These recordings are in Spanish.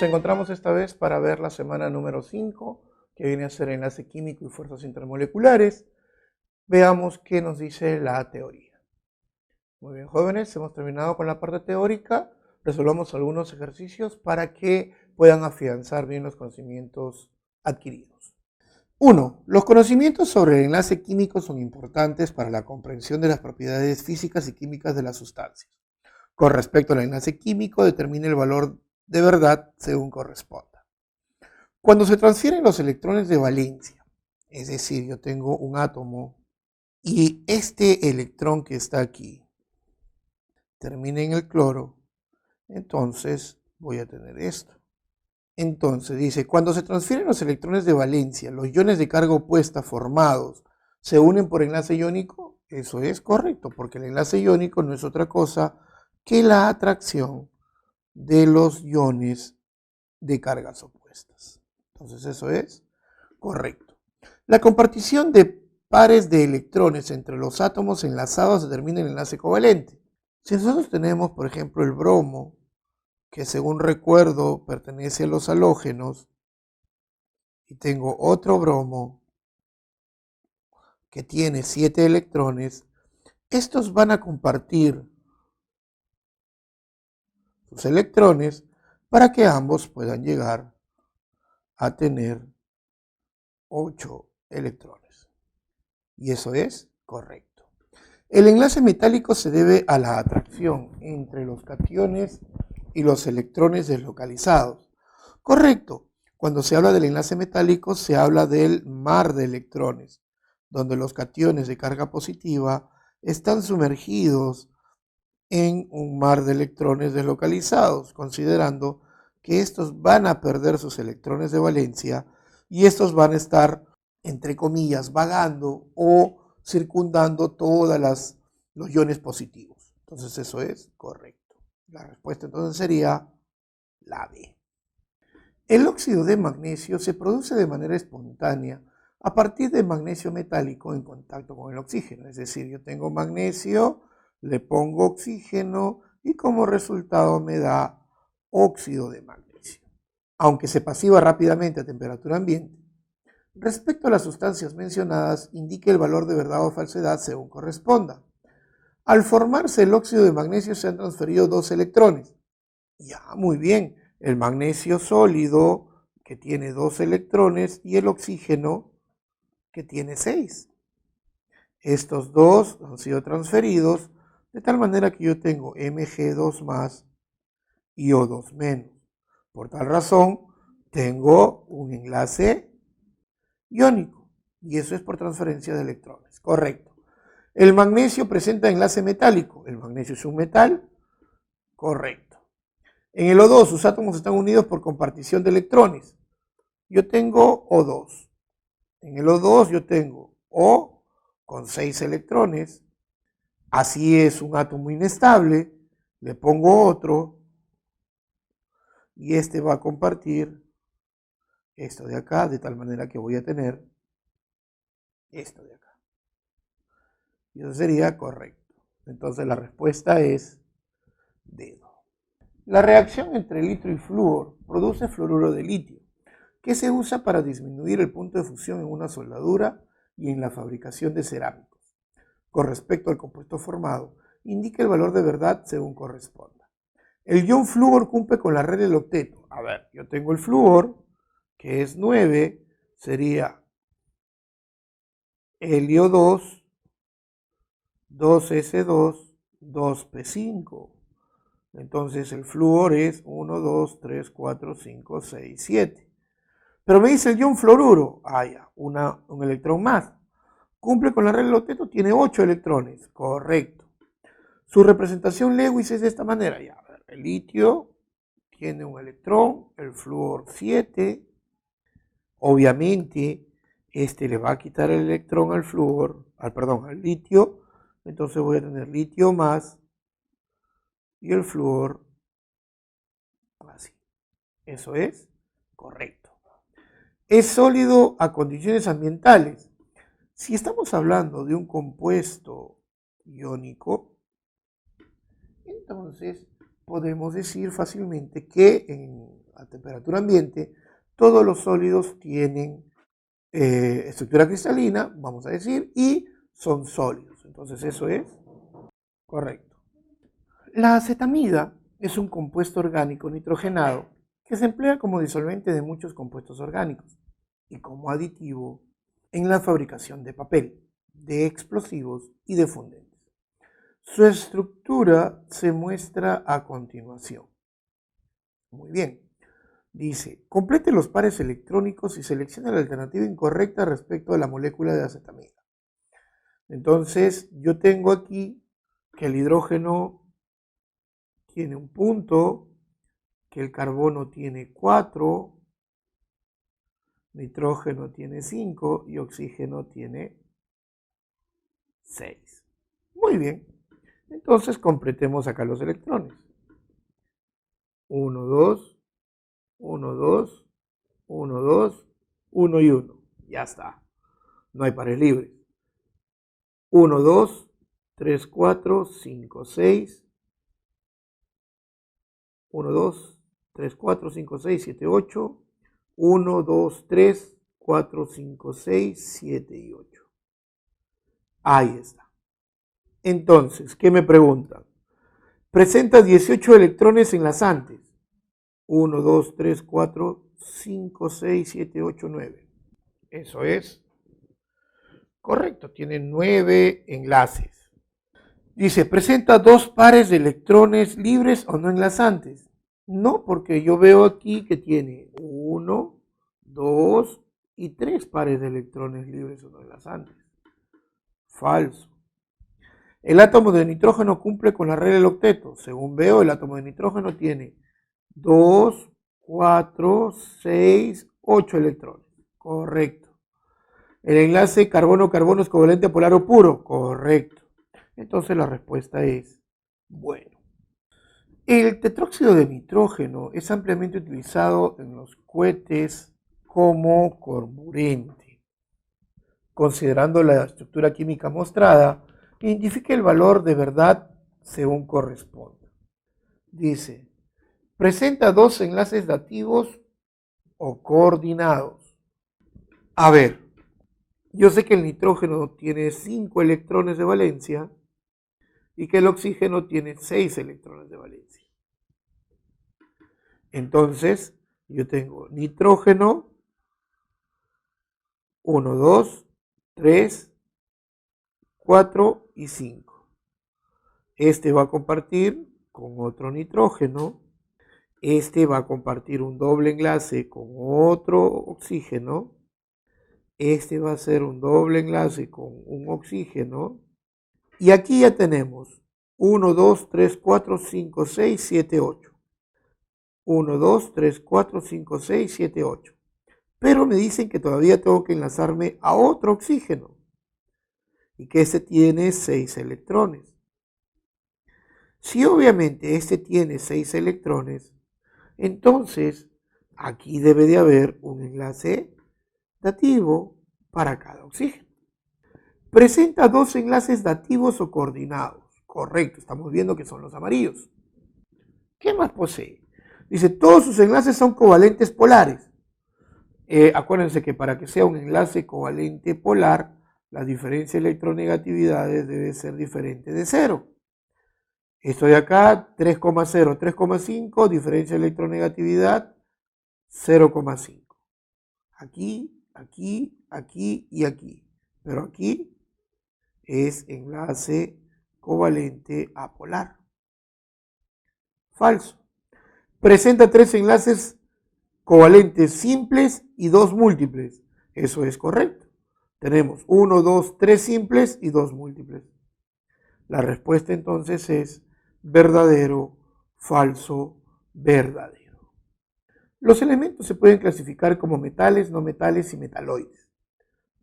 Nos encontramos esta vez para ver la semana número 5, que viene a ser enlace químico y fuerzas intermoleculares. Veamos qué nos dice la teoría. Muy bien, jóvenes, hemos terminado con la parte teórica. Resolvamos algunos ejercicios para que puedan afianzar bien los conocimientos adquiridos. 1. Los conocimientos sobre el enlace químico son importantes para la comprensión de las propiedades físicas y químicas de las sustancias. Con respecto al enlace químico, determine el valor de verdad según corresponda. Cuando se transfieren los electrones de valencia, es decir, yo tengo un átomo y este electrón que está aquí termina en el cloro, entonces voy a tener esto. Entonces dice, cuando se transfieren los electrones de valencia, los iones de carga opuesta formados se unen por enlace iónico. Eso es correcto, porque el enlace iónico no es otra cosa que la atracción de los iones de cargas opuestas. Entonces eso es correcto. La compartición de pares de electrones entre los átomos enlazados determina el enlace covalente. Si nosotros tenemos, por ejemplo, el bromo, que según recuerdo pertenece a los halógenos, y tengo otro bromo que tiene 7 electrones, estos van a compartir sus electrones para que ambos puedan llegar a tener 8 electrones. Y eso es correcto. El enlace metálico se debe a la atracción entre los cationes y los electrones deslocalizados. Correcto. Cuando se habla del enlace metálico, se habla del mar de electrones, donde los cationes de carga positiva están sumergidos en un mar de electrones deslocalizados, considerando que estos van a perder sus electrones de valencia y estos van a estar, entre comillas, vagando o circundando todos los iones positivos. Entonces eso es correcto. La respuesta entonces sería la B. El óxido de magnesio se produce de manera espontánea a partir de magnesio metálico en contacto con el oxígeno. Es decir, yo tengo magnesio, le pongo oxígeno y como resultado me da óxido de magnesio, aunque se pasiva rápidamente a temperatura ambiente. Respecto a las sustancias mencionadas, indique el valor de verdad o falsedad según corresponda. Al formarse el óxido de magnesio se han transferido 2 electrones. Ya, muy bien. El magnesio sólido que tiene 2 electrones y el oxígeno que tiene 6. Estos dos han sido transferidos de tal manera que yo tengo Mg2 más y O2 menos. Por tal razón, tengo un enlace iónico y eso es por transferencia de electrones. Correcto. El magnesio presenta enlace metálico. El magnesio es un metal. Correcto. En el O2 sus átomos están unidos por compartición de electrones. Yo tengo O2. En el O2 yo tengo O con 6 electrones. Así es un átomo inestable. Le pongo otro. Y este va a compartir esto de acá, de tal manera que voy a tener esto de acá. Y eso sería correcto. Entonces la respuesta es D. La reacción entre litio y flúor produce fluoruro de litio, que se usa para disminuir el punto de fusión en una soldadura y en la fabricación de cerámicos. Con respecto al compuesto formado, indica el valor de verdad según corresponda. El ion flúor cumple con la regla del octeto. A ver, yo tengo el flúor, que es 9, sería helio 2, 2s2, 2p5. Entonces el flúor es 1, 2, 3, 4, 5, 6, 7. Pero me dice el ion fluoruro, ya, un electrón más. Cumple con la regla del octeto, tiene 8 electrones. Correcto. Su representación Lewis es de esta manera. Ya, a ver, el litio tiene un electrón, el flúor 7. Obviamente, este le va a quitar el electrón al flúor, al litio. Entonces voy a tener litio más y el flúor así. Eso es correcto. Es sólido a condiciones ambientales. Si estamos hablando de un compuesto iónico, entonces podemos decir fácilmente que en a temperatura ambiente, todos los sólidos tienen estructura cristalina, vamos a decir, y son sólidos. Entonces eso es correcto. La acetamida es un compuesto orgánico nitrogenado que se emplea como disolvente de muchos compuestos orgánicos y como aditivo en la fabricación de papel, de explosivos y de fundentes. Su estructura se muestra a continuación. Muy bien. Dice, complete los pares electrónicos y seleccione la alternativa incorrecta respecto a la molécula de acetamida. Entonces, yo tengo aquí que el hidrógeno tiene un punto, que el carbono tiene 4, nitrógeno tiene 5 y oxígeno tiene 6. Muy bien. Entonces, completemos acá los electrones. 1, 2, 1, 2, 1, 2, 1 y 1. Ya está. No hay pares libres. 1, 2, 3, 4, 5, 6. 1, 2, 3, 4, 5, 6, 7, 8. 1, 2, 3, 4, 5, 6, 7 y 8. Ahí está. Entonces, ¿qué me preguntan? Presenta 18 electrones enlazantes. 1, 2, 3, 4, 5, 6, 7, 8, 9. Eso es correcto, tiene 9 enlaces. Dice, presenta 2 pares de electrones libres o no enlazantes. No, porque yo veo aquí que tiene 1, 2 y 3 pares de electrones libres o no enlazantes. Falso. El átomo de nitrógeno cumple con la regla del octeto. Según veo, el átomo de nitrógeno tiene 2, 4, 6, 8 electrones. Correcto. El enlace carbono-carbono es covalente polar o puro. Correcto. Entonces la respuesta es bueno. El tetróxido de nitrógeno es ampliamente utilizado en los cohetes como carburante. Considerando la estructura química mostrada, identifique el valor de verdad según corresponda. Dice, presenta 2 enlaces dativos o coordinados. A ver, yo sé que el nitrógeno tiene 5 electrones de valencia y que el oxígeno tiene 6 electrones de valencia. Entonces, yo tengo nitrógeno 1, 2, 3, 4 y 5. Este va a compartir con otro nitrógeno. Este va a compartir un doble enlace con otro oxígeno. Este va a ser un doble enlace con un oxígeno. Y aquí ya tenemos 1, 2, 3, 4, 5, 6, 7, 8. 1, 2, 3, 4, 5, 6, 7, 8. Pero me dicen que todavía tengo que enlazarme a otro oxígeno. Y que este tiene 6 electrones. Si obviamente este tiene 6 electrones, entonces aquí debe de haber un enlace dativo para cada oxígeno. Presenta 2 enlaces dativos o coordinados. Correcto, estamos viendo que son los amarillos. ¿Qué más posee? Dice, todos sus enlaces son covalentes polares. Acuérdense que para que sea un enlace covalente polar, la diferencia de electronegatividades debe ser diferente de 0. Esto de acá, 3,0, 3,5, diferencia de electronegatividad, 0,5. Aquí, aquí, aquí y aquí. Pero aquí es enlace covalente apolar. Falso. Presenta 3 enlaces covalentes simples y 2 múltiples. Eso es correcto. Tenemos 1, 2, 3 simples y 2 múltiples. La respuesta entonces es verdadero, falso, verdadero. Los elementos se pueden clasificar como metales, no metales y metaloides.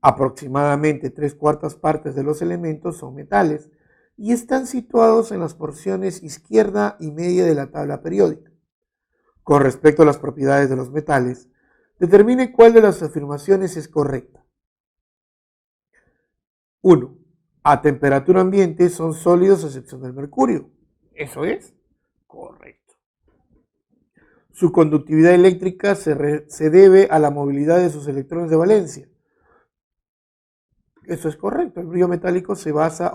Aproximadamente 3/4 partes de los elementos son metales y están situados en las porciones izquierda y media de la tabla periódica. Con respecto a las propiedades de los metales, determine cuál de las afirmaciones es correcta. 1. A temperatura ambiente son sólidos a excepción del mercurio. ¿Eso es? Correcto. Su conductividad eléctrica se debe a la movilidad de sus electrones de valencia. Eso es correcto. El brillo metálico se basa,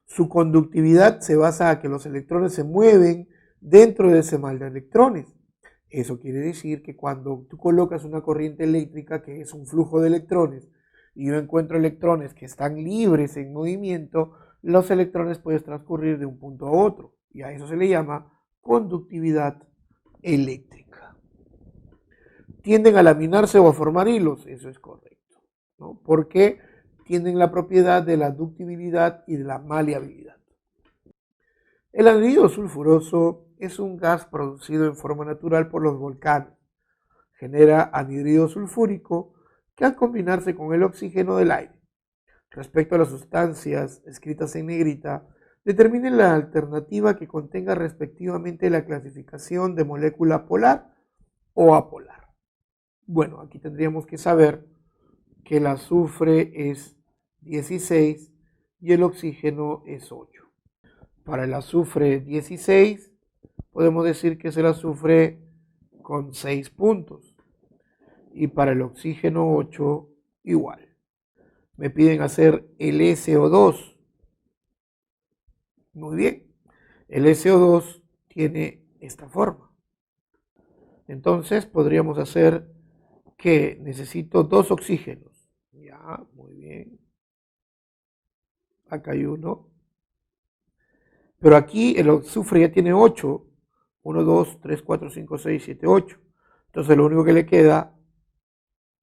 su conductividad se basa a que los electrones se mueven dentro de ese mal de electrones. Eso quiere decir que cuando tú colocas una corriente eléctrica, que es un flujo de electrones, y yo encuentro electrones que están libres en movimiento, los electrones pueden transcurrir de un punto a otro. Y a eso se le llama conductividad eléctrica. Tienden a laminarse o a formar hilos. Eso es correcto, ¿no? Porque tienen la propiedad de la ductibilidad y de la maleabilidad. El anhídrido sulfuroso es un gas producido en forma natural por los volcanes. Genera anhídrido sulfúrico que al combinarse con el oxígeno del aire. Respecto a las sustancias escritas en negrita, determinen la alternativa que contenga respectivamente la clasificación de molécula polar o apolar. Bueno, aquí tendríamos que saber que el azufre es 16 y el oxígeno es 8. Para el azufre 16 podemos decir que es el azufre con 6 puntos y para el oxígeno 8 igual. Me piden hacer el SO2. Muy bien, el SO2 tiene esta forma. Entonces podríamos hacer que necesito 2 oxígenos. Ya, muy bien. Acá hay uno. Pero aquí el azufre ya tiene 8. 1, 2, 3, 4, 5, 6, 7, 8. Entonces lo único que le queda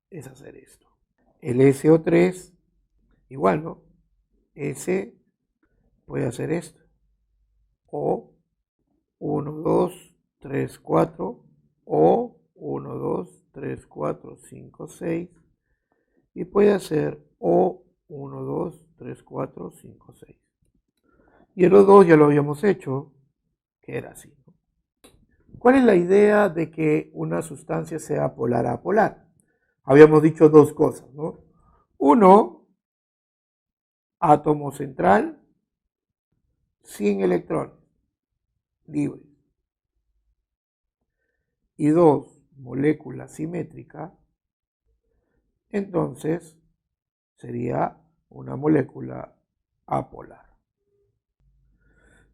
es hacer esto. El SO3, igual, ¿no? S puede hacer esto. O 1, 2, 3, 4. O 1, 2, 3, 4, 5, 6. Y puede hacer O 1, 2, 3, 4, 5, 6. Y el O2 ya lo habíamos hecho, que era así, ¿no? ¿Cuál es la idea de que una sustancia sea polar a apolar? Habíamos dicho dos cosas, ¿no? Uno, átomo central sin electrones libres. Y dos, molécula simétrica. Entonces sería una molécula apolar.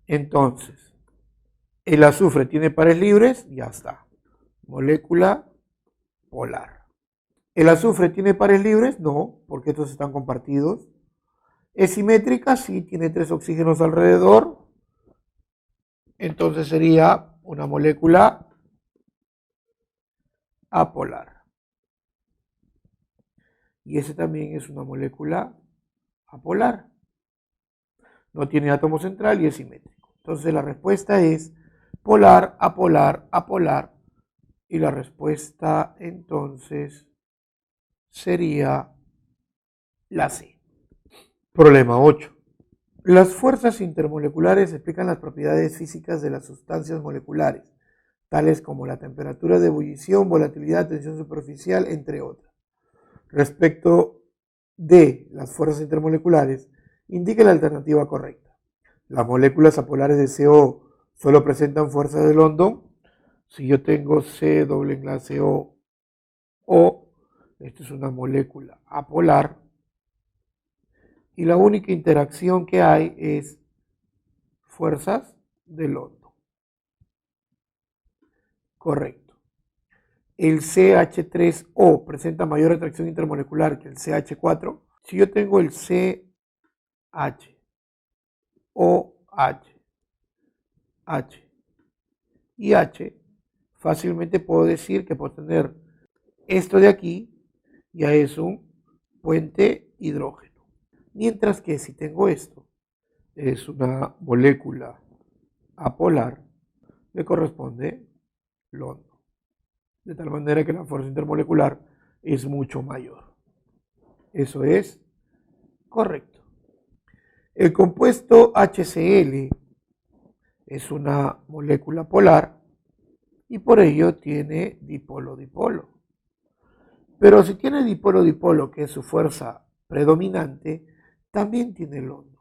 Entonces, el azufre tiene pares libres, ya está. Molécula polar. ¿El azufre tiene pares libres? No, porque estos están compartidos. ¿Es simétrica? Sí, tiene 3 oxígenos alrededor. Entonces sería una molécula apolar. Y ese también es una molécula apolar. No tiene átomo central y es simétrico. Entonces la respuesta es polar, apolar, apolar. Y la respuesta entonces sería la C. Problema 8. Las fuerzas intermoleculares explican las propiedades físicas de las sustancias moleculares, tales como la temperatura de ebullición, volatilidad, tensión superficial, entre otras. Respecto de las fuerzas intermoleculares, indique la alternativa correcta. Las moléculas apolares de CO solo presentan fuerza de London. Si yo tengo C doble enlace O, esto es una molécula apolar, y la única interacción que hay es fuerzas de London. Correcto. El CH3O presenta mayor atracción intermolecular que el CH4. Si yo tengo el CH, OH, H y H, fácilmente puedo decir que por tener esto de aquí ya es un puente hidrógeno. Mientras que si tengo esto, es una molécula apolar, le corresponde London. De tal manera que la fuerza intermolecular es mucho mayor. Eso es correcto. El compuesto HCl es una molécula polar y por ello tiene dipolo-dipolo. Pero si tiene dipolo-dipolo, que es su fuerza predominante, también tiene London.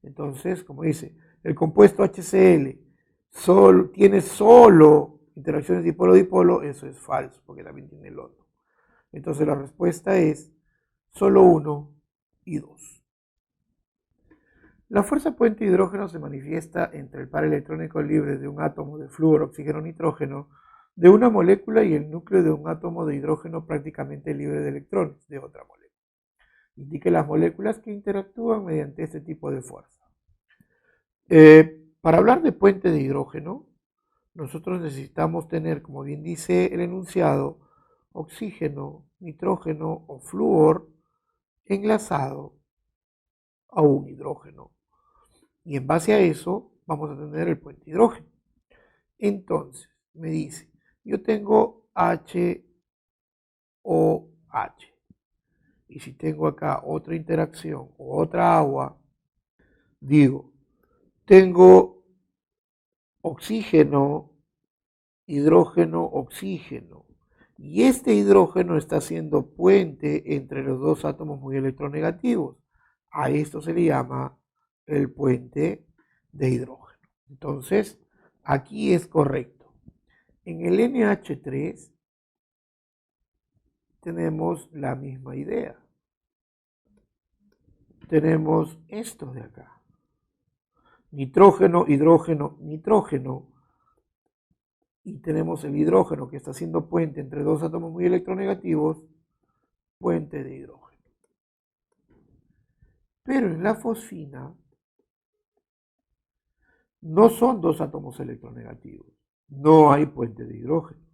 Entonces, como dice, el compuesto HCl tiene solo interacciones dipolo-dipolo, eso es falso, porque también tiene el otro. Entonces la respuesta es solo 1 y 2. La fuerza puente hidrógeno se manifiesta entre el par electrónico libre de un átomo de flúor, oxígeno, nitrógeno, de una molécula y el núcleo de un átomo de hidrógeno prácticamente libre de electrones de otra molécula. Indique las moléculas que interactúan mediante este tipo de fuerza. Para hablar de puente de hidrógeno, nosotros necesitamos tener, como bien dice el enunciado, oxígeno, nitrógeno o flúor enlazado a un hidrógeno. Y en base a eso vamos a tener el puente hidrógeno. Entonces, me dice, yo tengo HOH. Y si tengo acá otra interacción o otra agua, digo, tengo oxígeno, hidrógeno, oxígeno. Y este hidrógeno está haciendo puente entre los dos átomos muy electronegativos. A esto se le llama el puente de hidrógeno. Entonces, aquí es correcto. En el NH3 tenemos la misma idea. Tenemos esto de acá. Nitrógeno, hidrógeno, nitrógeno. Y tenemos el hidrógeno que está haciendo puente entre dos átomos muy electronegativos, puente de hidrógeno. Pero en la fosfina no son dos átomos electronegativos, no hay puente de hidrógeno.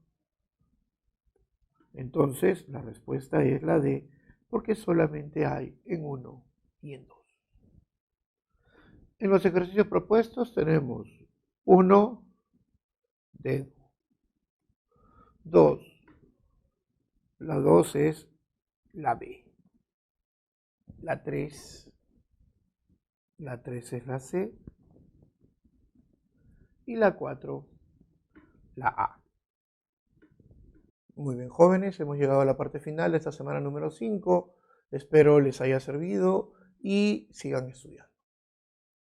Entonces la respuesta es la D, porque solamente hay en 1 y en 2. En los ejercicios propuestos tenemos 1, dedo. 2, la 2 es la B. La 3 es la C. Y la 4, la A. Muy bien, jóvenes, hemos llegado a la parte final de esta semana número 5. Espero les haya servido y sigan estudiando.